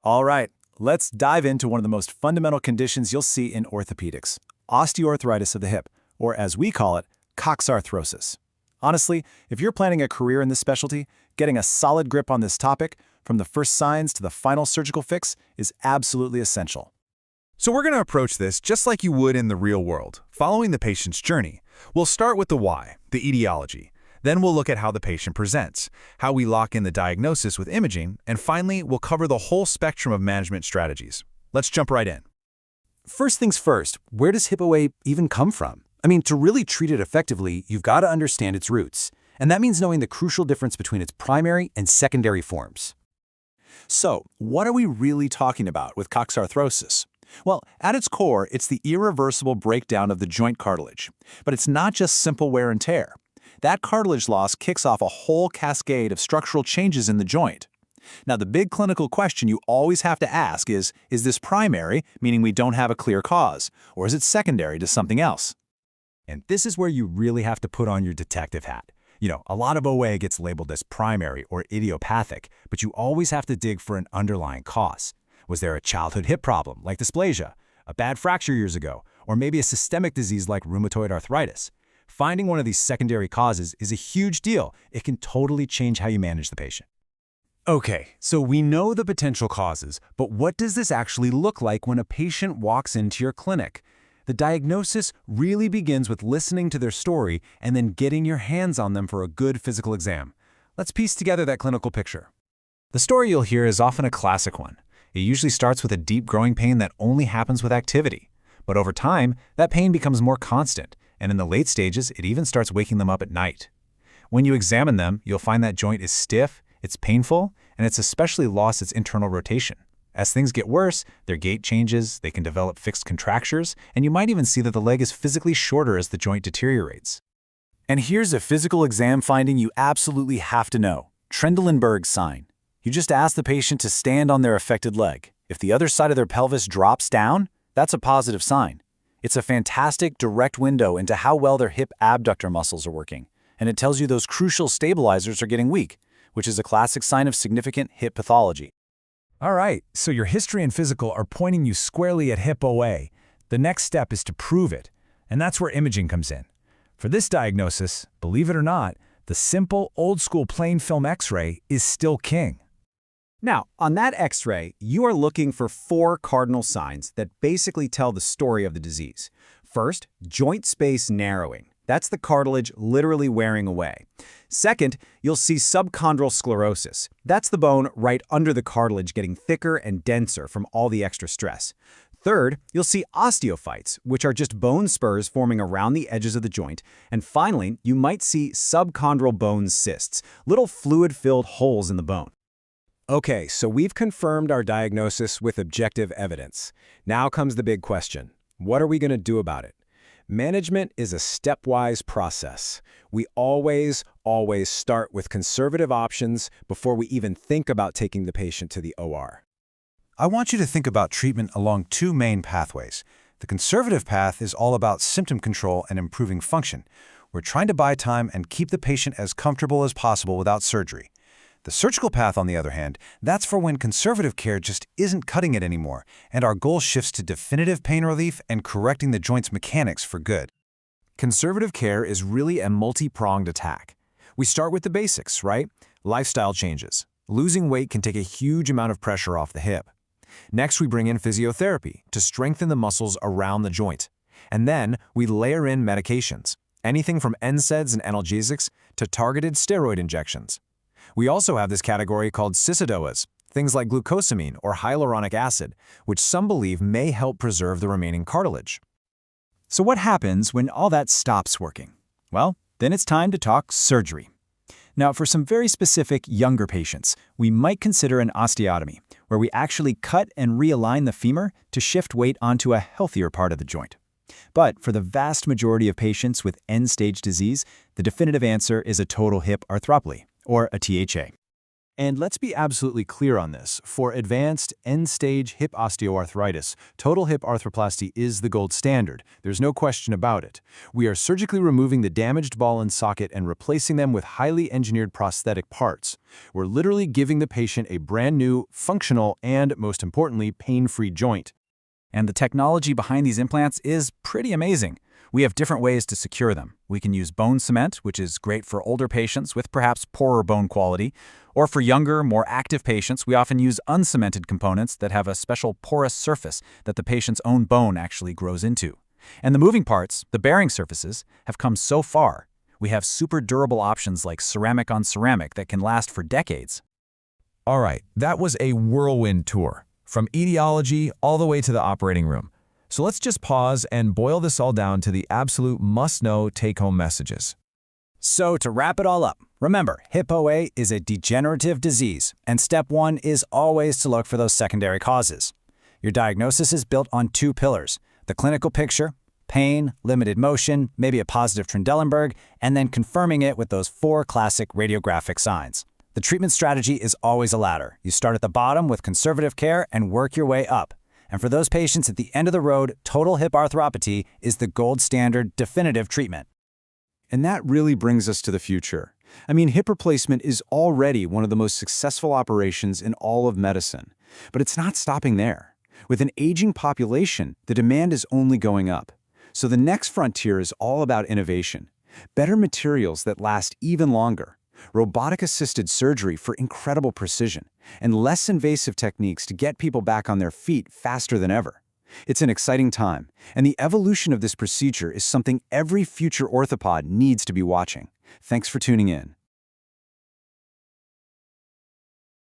All right, let's dive into one of the most fundamental conditions you'll see in orthopedics, osteoarthritis of the hip, or as we call it, coxarthrosis. Honestly, if you're planning a career in this specialty, getting a solid grip on this topic, from the first signs to the final surgical fix, is absolutely essential. So we're going to approach this just like you would in the real world, following the patient's journey. We'll start with the why, the etiology. Then we'll look at how the patient presents, how we lock in the diagnosis with imaging, and finally, we'll cover the whole spectrum of management strategies. Let's jump right in. First things first, where does hip OA even come from? I mean, to really treat it effectively, you've got to understand its roots. And that means knowing the crucial difference between its primary and secondary forms. So, what are we really talking about with coxarthrosis? Well, at its core, it's the irreversible breakdown of the joint cartilage. But it's not just simple wear and tear. That cartilage loss kicks off a whole cascade of structural changes in the joint. Now, the big clinical question you always have to ask is this primary, meaning we don't have a clear cause, or is it secondary to something else? And this is where you really have to put on your detective hat. A lot of OA gets labeled as primary or idiopathic, but you always have to dig for an underlying cause. Was there a childhood hip problem, like dysplasia, a bad fracture years ago, or maybe a systemic disease like rheumatoid arthritis? Finding one of these secondary causes is a huge deal. It can totally change how you manage the patient. Okay, so we know the potential causes, but what does this actually look like when a patient walks into your clinic? The diagnosis really begins with listening to their story and then getting your hands on them for a good physical exam. Let's piece together that clinical picture. The story you'll hear is often a classic one. It usually starts with a deep growing pain that only happens with activity. But over time, that pain becomes more constant, and in the late stages, it even starts waking them up at night. When you examine them, you'll find that joint is stiff, it's painful, and it's especially lost its internal rotation. As things get worse, their gait changes, they can develop fixed contractures, and you might even see that the leg is physically shorter as the joint deteriorates. And here's a physical exam finding you absolutely have to know. Trendelenburg sign. You just ask the patient to stand on their affected leg. If the other side of their pelvis drops down, that's a positive sign. It's a fantastic direct window into how well their hip abductor muscles are working, and it tells you those crucial stabilizers are getting weak, which is a classic sign of significant hip pathology. All right, so your history and physical are pointing you squarely at hip OA. The next step is to prove it, and that's where imaging comes in. For this diagnosis, believe it or not, the simple, old-school plain film X-ray is still king. Now, on that X-ray, you are looking for 4 cardinal signs that basically tell the story of the disease. First, joint space narrowing. That's the cartilage literally wearing away. Second, you'll see subchondral sclerosis. That's the bone right under the cartilage getting thicker and denser from all the extra stress. Third, you'll see osteophytes, which are just bone spurs forming around the edges of the joint. And finally, you might see subchondral bone cysts, little fluid-filled holes in the bone. Okay, so we've confirmed our diagnosis with objective evidence. Now comes the big question. What are we going to do about it? Management is a stepwise process. We always start with conservative options before we even think about taking the patient to the OR. I want you to think about treatment along 2 main pathways. The conservative path is all about symptom control and improving function. We're trying to buy time and keep the patient as comfortable as possible without surgery. The surgical path, on the other hand, that's for when conservative care just isn't cutting it anymore, and our goal shifts to definitive pain relief and correcting the joint's mechanics for good. Conservative care is really a multi-pronged attack. We start with the basics, right? Lifestyle changes. Losing weight can take a huge amount of pressure off the hip. Next, we bring in physiotherapy to strengthen the muscles around the joint. And then we layer in medications, anything from NSAIDs and analgesics to targeted steroid injections. We also have this category called cystidoas, things like glucosamine or hyaluronic acid, which some believe may help preserve the remaining cartilage. So what happens when all that stops working? Well, then it's time to talk surgery. Now, for some very specific younger patients, we might consider an osteotomy, where we actually cut and realign the femur to shift weight onto a healthier part of the joint. But for the vast majority of patients with end-stage disease, the definitive answer is a total hip arthroplasty, or a THA. And let's be absolutely clear on this. For advanced, end-stage hip osteoarthritis, total hip arthroplasty is the gold standard. There's no question about it. We are surgically removing the damaged ball and socket and replacing them with highly engineered prosthetic parts. We're literally giving the patient a brand new, functional, and, most importantly, pain-free joint. And the technology behind these implants is pretty amazing. We have different ways to secure them. We can use bone cement, which is great for older patients with perhaps poorer bone quality, or for younger, more active patients, we often use uncemented components that have a special porous surface that the patient's own bone actually grows into. And the moving parts, the bearing surfaces, have come so far. We have super durable options like ceramic on ceramic that can last for decades. All right, that was a whirlwind tour, from etiology all the way to the operating room. So let's just pause and boil this all down to the absolute must-know take-home messages. So to wrap it all up, remember, hip OA is a degenerative disease, and step one is always to look for those secondary causes. Your diagnosis is built on two pillars: the clinical picture, pain, limited motion, maybe a positive Trendelenburg, and then confirming it with those 4 classic radiographic signs. The treatment strategy is always a ladder. You start at the bottom with conservative care and work your way up. And for those patients at the end of the road, total hip arthroplasty is the gold standard definitive treatment. And that really brings us to the future. I mean, hip replacement is already one of the most successful operations in all of medicine. But it's not stopping there. With an aging population, the demand is only going up. So the next frontier is all about innovation. Better materials that last even longer, robotic-assisted surgery for incredible precision, and less invasive techniques to get people back on their feet faster than ever. It's an exciting time, and the evolution of this procedure is something every future orthopod needs to be watching. Thanks for tuning in.